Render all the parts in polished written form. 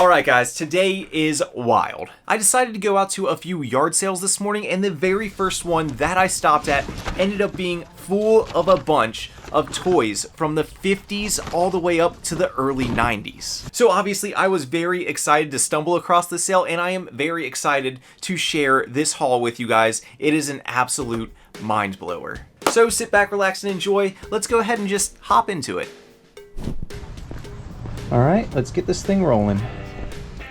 Alright guys, today is wild. I decided to go out to a few yard sales this morning, and the very first one that I stopped at ended up being full of a bunch of toys from the 50s all the way up to the early 90s. So obviously I was very excited to stumble across this sale, and I am very excited to share this haul with you guys. It is an absolute mind blower. So sit back, relax, and enjoy. Let's go ahead and just hop into it. Alright, let's get this thing rolling.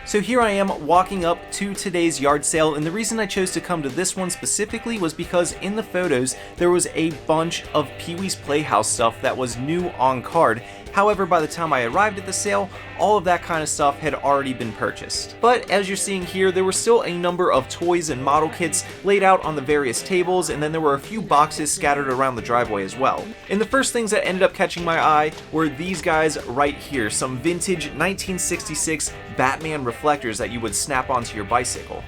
So here I am walking up to today's yard sale, and the reason I chose to come to this one specifically was because in the photos there was a bunch of Pee-wee's Playhouse stuff that was new on card. However, by the time I arrived at the sale, all of that kind of stuff had already been purchased. But as you're seeing here, there were still a number of toys and model kits laid out on the various tables, and then there were a few boxes scattered around the driveway as well. And the first things that ended up catching my eye were these guys right here, some vintage 1966 Batman reflectors that you would snap onto your bicycle.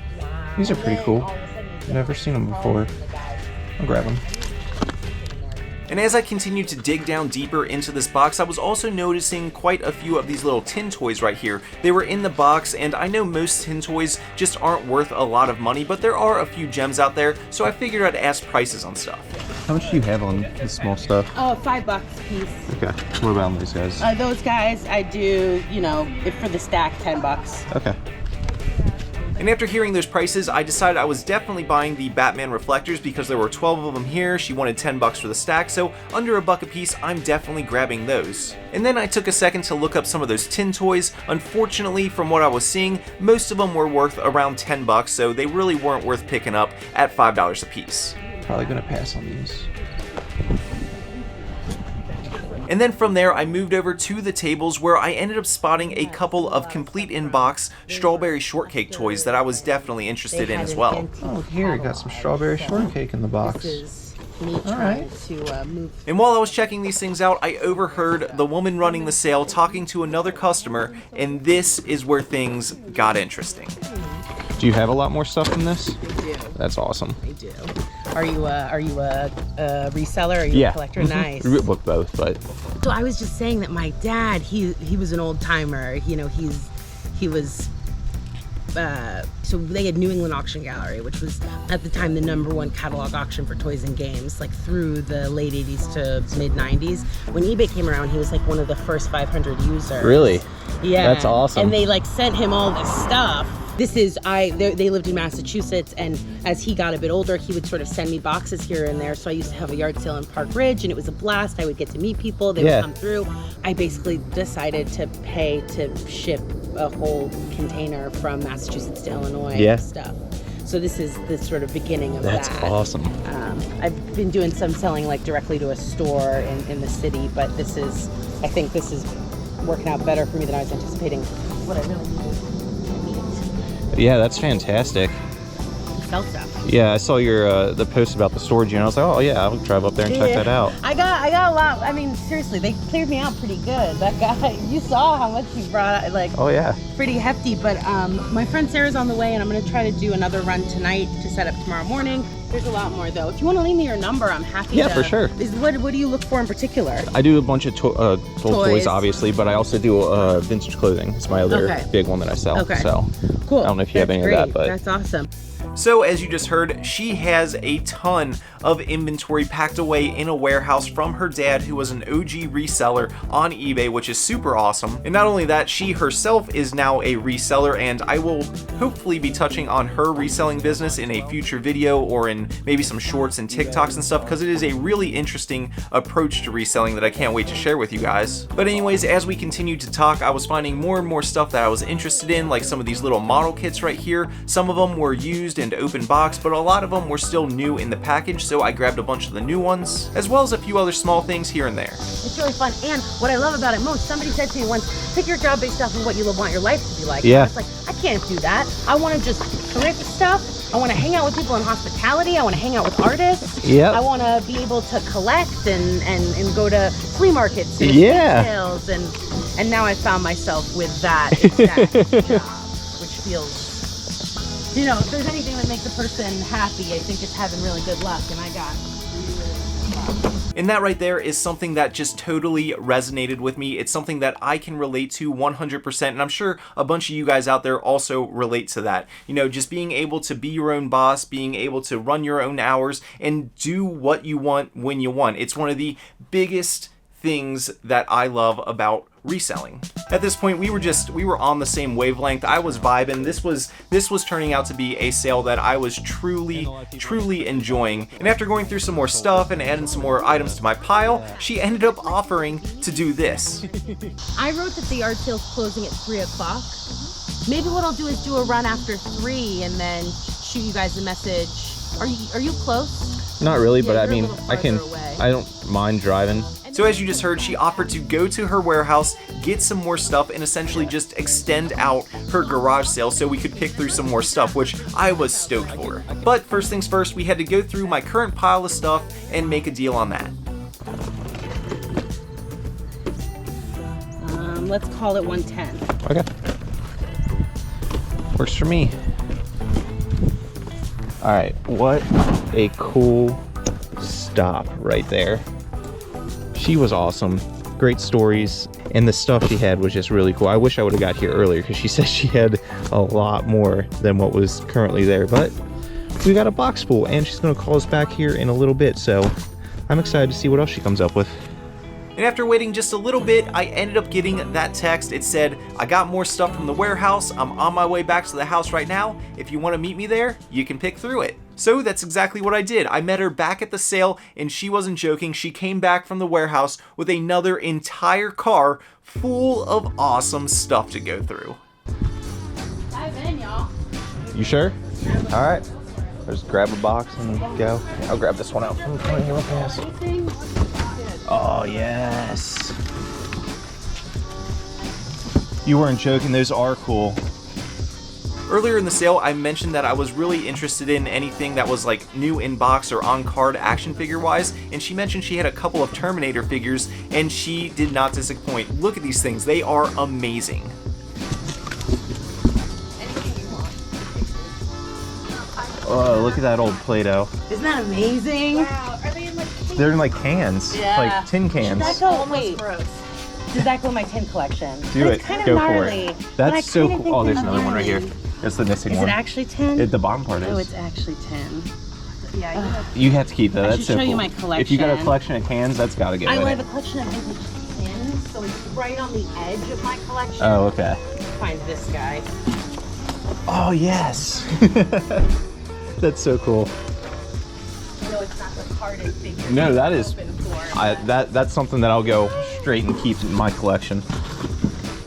These are pretty cool. I've never seen them before. I'll grab them. And as I continued to dig down deeper into this box, I was also noticing quite a few of these little tin toys right here. They were in the box, and I know most tin toys just aren't worth a lot of money, but there are a few gems out there, so I figured I'd ask prices on stuff. How much do you have on the small stuff? Oh, $5 a piece. Okay. What about these guys? Those guys, I do, you know, if for the stack, $10. Okay. And after hearing those prices, I decided I was definitely buying the Batman reflectors because there were 12 of them here. She wanted $10 for the stack, so under $1 a piece, I'm definitely grabbing those. And then I took a second to look up some of those tin toys. Unfortunately, from what I was seeing, most of them were worth around $10, so they really weren't worth picking up at $5 a piece. Probably gonna pass on these. And then from there, I moved over to the tables where I ended up spotting a couple of complete in-box strawberry shortcake toys that I was definitely interested in as well. Oh, here, you got some strawberry shortcake in the box. This is me trying to move. And while I was checking these things out, I overheard the woman running the sale talking to another customer, and this is where things got interesting. Do you have a lot more stuff than this? I do. That's awesome. I do. Are you a reseller? Are you a collector? Nice. Well, both, but. So I was just saying that my dad, he was an old timer. You know, he was. So they had New England Auction Gallery, which was at the time the #1 catalog auction for toys and games, like through the late 80s to mid 90s. When eBay came around, he was like one of the first 500 users. Really? Yeah. That's awesome. And they like sent him all this stuff. This is, they lived in Massachusetts, and as he got a bit older, he would sort of send me boxes here and there. So I used to have a yard sale in Park Ridge, and it was a blast. I would get to meet people, they would come through. I basically decided to pay to ship a whole container from Massachusetts to Illinois stuff. So this is the sort of beginning of that. That's awesome. I've been doing some selling like directly to a store in the city, but I think this is working out better for me than I was anticipating. What I really need. Yeah, that's fantastic. Sell stuff. Yeah, I saw your the post about the storage unit. I was like, oh yeah, I'll drive up there and check that out. I got a lot. I mean, seriously, they cleared me out pretty good. That guy, you saw how much he brought. Like, oh yeah, pretty hefty. But my friend Sarah's on the way, and I'm gonna try to do another run tonight to set up tomorrow morning. There's a lot more though. If you want to leave me your number, I'm happy. Yeah, for sure. What do you look for in particular? I do a bunch of toys, obviously, but I also do vintage clothing. It's my other big one that I sell. Okay. So cool. I don't know if you have any of that, but that's awesome. So as you just heard, she has a ton of inventory packed away in a warehouse from her dad, who was an OG reseller on eBay, which is super awesome. And not only that, she herself is now a reseller, and I will hopefully be touching on her reselling business in a future video or in maybe some shorts and TikToks and stuff, because it is a really interesting approach to reselling that I can't wait to share with you guys. But anyways, as we continued to talk, I was finding more and more stuff that I was interested in, like some of these little model kits right here. Some of them were used and open box, but a lot of them were still new in the package, so I grabbed a bunch of the new ones, as well as a few other small things here and there. It's really fun, and what I love about it most, somebody said to me once, pick your job based off of what you want your life to be like. Yeah. And I was like, I can't do that. I want to just thrift stuff. I want to hang out with people in hospitality. I want to hang out with artists. Yeah. I want to be able to collect and go to flea markets and sales, and now I found myself with that exact job, which feels, you know, if there's anything that makes a person happy, I think it's having really good luck, and I got And that right there is something that just totally resonated with me. It's something that I can relate to 100%, and I'm sure a bunch of you guys out there also relate to that. You know, just being able to be your own boss, being able to run your own hours, and do what you want when you want. It's one of the biggest things that I love about reselling. At this point, we were on the same wavelength. I was vibing. This was turning out to be a sale that I was truly enjoying. And after going through some more stuff and adding some more items to my pile, she ended up offering to do this. I wrote that the yard sale's closing at 3 o'clock. Maybe what I'll do is do a run after 3 and then shoot you guys a message. Are you close? Not really, but I mean, I don't mind driving. So as you just heard, she offered to go to her warehouse, get some more stuff, and essentially just extend out her garage sale so we could pick through some more stuff, which I was stoked for. But first things first, we had to go through my current pile of stuff and make a deal on that. Let's call it 110. Okay. Works for me. All right, what a cool stop right there. She was awesome, great stories, and the stuff she had was just really cool. I wish I would have got here earlier because she said she had a lot more than what was currently there, but we got a box full and she's gonna call us back here in a little bit, so I'm excited to see what else she comes up with. And after waiting just a little bit, I ended up getting that text. It said, I got more stuff from the warehouse. I'm on my way back to the house right now. If you want to meet me there, you can pick through it. So that's exactly what I did. I met her back at the sale, and she wasn't joking. She came back from the warehouse with another entire car full of awesome stuff to go through. Dive in, y'all. You sure? All right. Just grab a box and go. I'll grab this one out from here real fast. Oh, yes. You weren't joking. Those are cool. Earlier in the sale, I mentioned that I was really interested in anything that was like new in box or on card action figure wise, and she mentioned she had a couple of Terminator figures, and she did not disappoint. Look at these things. They are amazing. Oh, look at that old Play-Doh. Isn't that amazing? Wow. Are they in like cans? They're in like cans, like tin cans. Should that go? Wait. Gross. Does that go in my tin collection? Do it. Kind of Go gnarly, for it. but I That's so kinda cool. think Oh, there's they're another one right here. gnarly. That's the missing Is one. it actually tin? The bottom part is. Oh, it's actually tin. Yeah. You have to keep that. I That's should so show cool. you my If you got a collection. collection of cans, that's got to get I with have it. a collection of vintage tins, so it's right on the edge of my collection. Oh, okay. Find this guy. Oh, yes. That's so cool. No, it's not the carded figure. No, that is. Open for. That's something that I'll go straight and keep in my collection.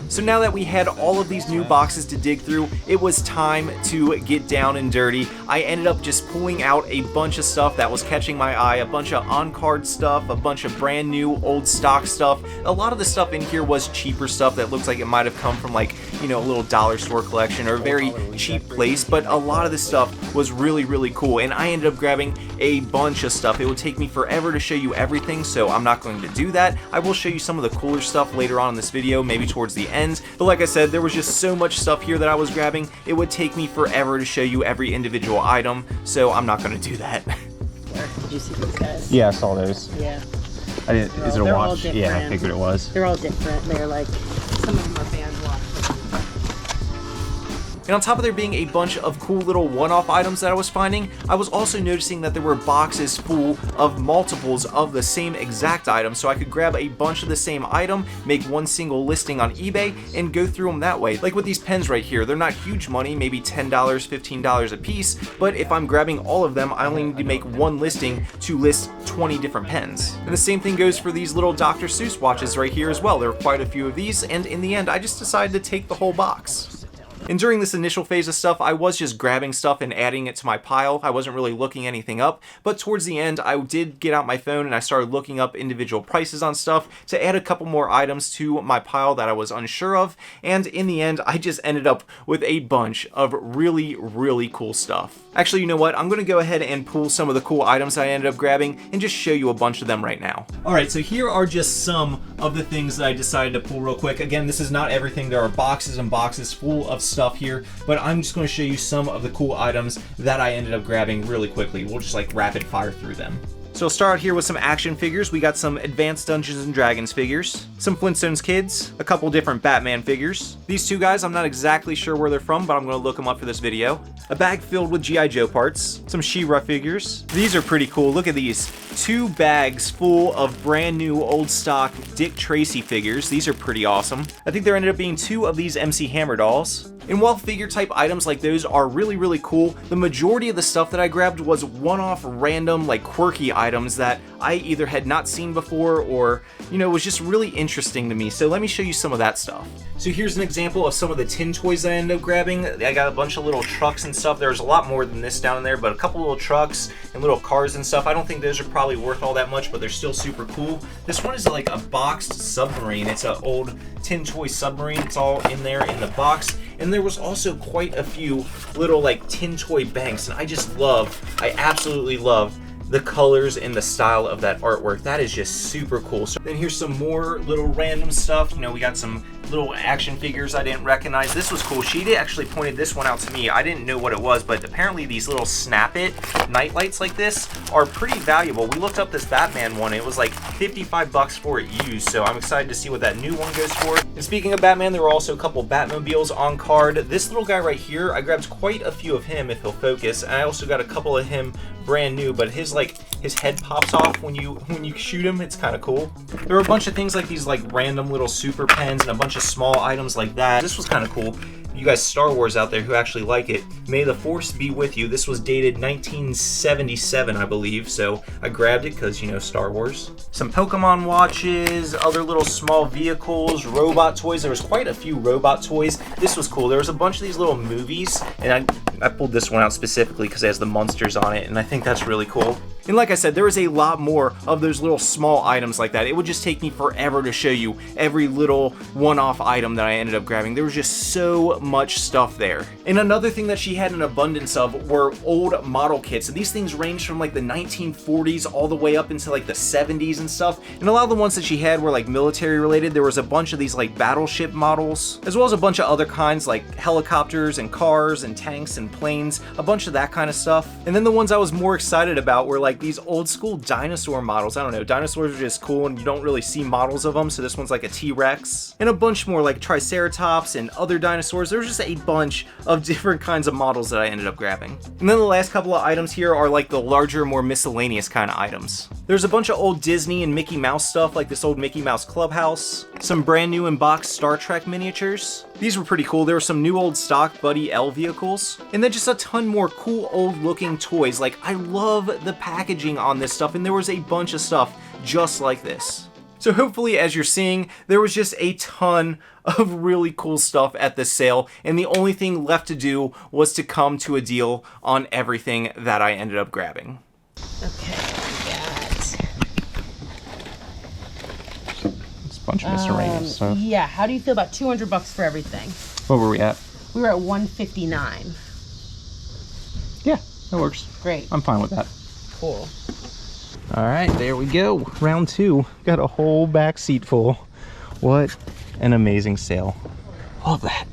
So now that we had all of these new boxes to dig through, it was time to get down and dirty. I ended up just pulling out a bunch of stuff that was catching my eye, a bunch of on-card stuff, a bunch of brand new old stock stuff. A lot of the stuff in here was cheaper stuff that looks like it might have come from like, you know, a little dollar store collection or a very cheap place, but a lot of this stuff was really cool, and I ended up grabbing a bunch of stuff. It would take me forever to show you everything, so I'm not going to do that. I will show you some of the cooler stuff later on in this video, maybe towards the end. But like I said, there was just so much stuff here that I was grabbing, it would take me forever to show you every individual item, so I'm not going to do that. Did you see these guys? Yeah, I saw those. Yeah. I didn't. Is it a They're all watch? Yeah, I different. figured it was. They're all different. They're like, some of them are band watches. And on top of there being a bunch of cool little one-off items that I was finding, I was also noticing that there were boxes full of multiples of the same exact item, so I could grab a bunch of the same item, make one single listing on eBay, and go through them that way. Like with these pens right here, they're not huge money, maybe $10, $15 a piece, but if I'm grabbing all of them, I only need to make one listing to list 20 different pens. And the same thing goes for these little Dr. Seuss watches right here as well. There are quite a few of these, and in the end, I just decided to take the whole box. And during this initial phase of stuff, I was just grabbing stuff and adding it to my pile. I wasn't really looking anything up, but towards the end, I did get out my phone and I started looking up individual prices on stuff to add a couple more items to my pile that I was unsure of, and in the end, I just ended up with a bunch of really cool stuff. Actually, you know what? I'm gonna go ahead and pull some of the cool items I ended up grabbing and just show you a bunch of them right now. Alright, so here are just some of the things that I decided to pull real quick. Again, this is not everything. There are boxes and boxes full of stuff here, but I'm just going to show you some of the cool items that I ended up grabbing really quickly. We'll just like rapid fire through them. So I'll start out here with some action figures. We got some Advanced Dungeons & Dragons figures, some Flintstones kids, a couple different Batman figures. These two guys, I'm not exactly sure where they're from, but I'm going to look them up for this video. A bag filled with G.I. Joe parts, some She-Ra figures. These are pretty cool. Look at these. 2 bags full of brand new old stock Dick Tracy figures. These are pretty awesome. I think there ended up being 2 of these MC Hammer dolls. And while figure type items like those are really, really cool, the majority of the stuff that I grabbed was one-off random, like quirky items that I either had not seen before or, you know, was just really interesting to me. So let me show you some of that stuff. So here's an example of some of the tin toys I ended up grabbing. I got a bunch of little trucks and stuff. There's a lot more than this down in there, but a couple little trucks and little cars and stuff. I don't think those are probably worth all that much, but they're still super cool. This one is like a boxed submarine. It's an old tin toy submarine. It's all in there in the box. And there was also quite a few little like tin toy banks, and I absolutely love the colors and the style of that artwork. That is just super cool. So then here's some more little random stuff. You know, we got some little action figures I didn't recognize. This was cool. She actually pointed this one out to me. I didn't know what it was, but apparently these little Snap It night lights like this are pretty valuable. We looked up this Batman one. It was like 55 bucks for it used, so I'm excited to see what that new one goes for. And speaking of Batman, there were also a couple Batmobiles on card. This little guy right here, I grabbed quite a few of him if he'll focus, and I also got a couple of him brand new, but his head pops off when you shoot him. It's kind of cool. There were a bunch of things like these like random little super pens and a bunch of small items like that. This was kind of cool. You guys Star Wars out there who actually like it, may the Force be with you. This was dated 1977, I believe, so I grabbed it because, you know, Star Wars. Some Pokemon watches, other little small vehicles, robot toys. There was quite a few robot toys. This was cool. There was a bunch of these little movies, and I pulled this one out specifically because it has the monsters on it, and I think that's really cool. And like I said, there was a lot more of those little small items like that. It would just take me forever to show you every little one-off item that I ended up grabbing. There was just so much stuff there. And another thing that she had an abundance of were old model kits. And these things ranged from like the 1940s all the way up into like the 70s and stuff. And a lot of the ones that she had were like military related. There was a bunch of these like battleship models, as well as a bunch of other kinds like helicopters and cars and tanks and planes, a bunch of that kind of stuff. And then the ones I was more excited about were like these old school dinosaur models. I don't know, dinosaurs are just cool and you don't really see models of them, so this one's like a T-Rex. And a bunch more like Triceratops and other dinosaurs. There's just a bunch of different kinds of models that I ended up grabbing. And then the last couple of items here are like the larger, more miscellaneous kind of items. There's a bunch of old Disney and Mickey Mouse stuff, like this old Mickey Mouse Clubhouse, some brand new in-box Star Trek miniatures. These were pretty cool. There were some new old stock Buddy L vehicles, and then just a ton more cool old looking toys. Like, I love the packaging on this stuff, and there was a bunch of stuff just like this. So hopefully, as you're seeing, there was just a ton of really cool stuff at this sale, and the only thing left to do was to come to a deal on everything that I ended up grabbing. Okay, we got... It's a bunch of miscellaneous stuff. Yeah, how do you feel about $200 for everything? What were we at? We were at $159. Yeah, that works. Great. I'm fine with that. Cool. All right, there we go. Round 2. Got a whole back seat full. What an amazing sale. Love that.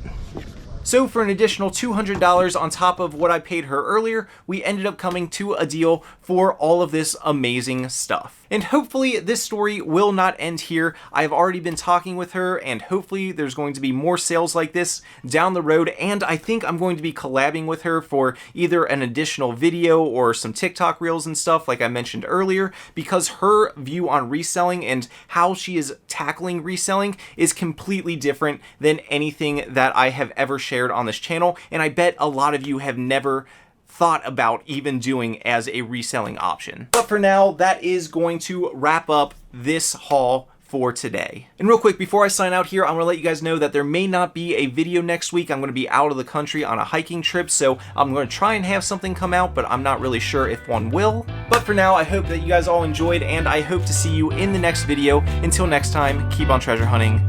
So for an additional $200 on top of what I paid her earlier, we ended up coming to a deal for all of this amazing stuff. And hopefully this story will not end here. I've already been talking with her, and hopefully there's going to be more sales like this down the road, and I think I'm going to be collabing with her for either an additional video or some TikTok reels and stuff like I mentioned earlier, because her view on reselling and how she is tackling reselling is completely different than anything that I have ever shared on this channel, and I bet a lot of you have never thought about even doing as a reselling option. But for now, that is going to wrap up this haul for today. And real quick, before I sign out here, I'm gonna let you guys know that there may not be a video next week. I'm gonna be out of the country on a hiking trip, so I'm gonna try and have something come out, but I'm not really sure if one will. But for now, I hope that you guys all enjoyed, and I hope to see you in the next video. Until next time, keep on treasure hunting.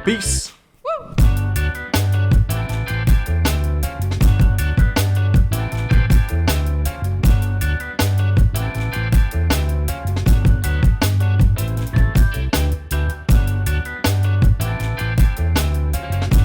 Peace.